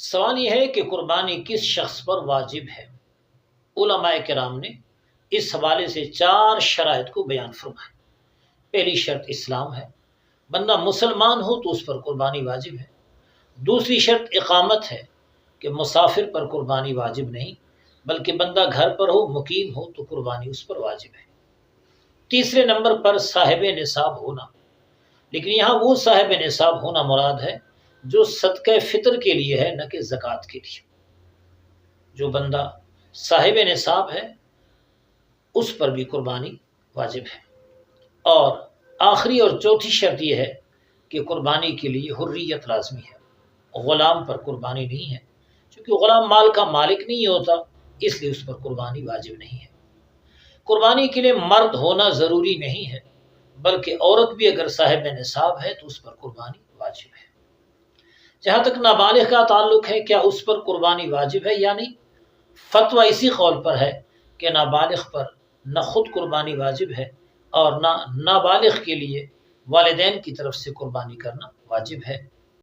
سوال یہ ہے کہ قربانی کس شخص پر واجب ہے؟ علماء کرام نے اس حوالے سے 4 شرائط کو بیان فرمایا۔ پہلی شرط اسلام ہے، بندہ مسلمان ہو تو اس پر قربانی واجب ہے۔ دوسری شرط اقامت ہے کہ مسافر پر قربانی واجب نہیں، بلکہ بندہ گھر پر ہو، مقیم ہو تو قربانی اس پر واجب ہے۔ تیسرے نمبر پر صاحب نصاب ہونا، لیکن یہاں وہ صاحب نصاب ہونا مراد ہے جو صدقہ فطر کے لیے ہے، نہ کہ زکوٰۃ کے لیے۔ جو بندہ صاحب نصاب ہے اس پر بھی قربانی واجب ہے۔ اور آخری اور چوتھی شرط یہ ہے کہ قربانی کے لیے حریت لازمی ہے، غلام پر قربانی نہیں ہے، چونکہ غلام مال کا مالک نہیں ہوتا، اس لیے اس پر قربانی واجب نہیں ہے۔ قربانی کے لیے مرد ہونا ضروری نہیں ہے، بلکہ عورت بھی اگر صاحب نصاب ہے تو اس پر قربانی واجب ہے۔ جہاں تک نابالغ کا تعلق ہے، کیا اس پر قربانی واجب ہے یا نہیں، فتویٰ اسی قول پر ہے کہ نابالغ پر نہ خود قربانی واجب ہے اور نہ نابالغ کے لیے والدین کی طرف سے قربانی کرنا واجب ہے۔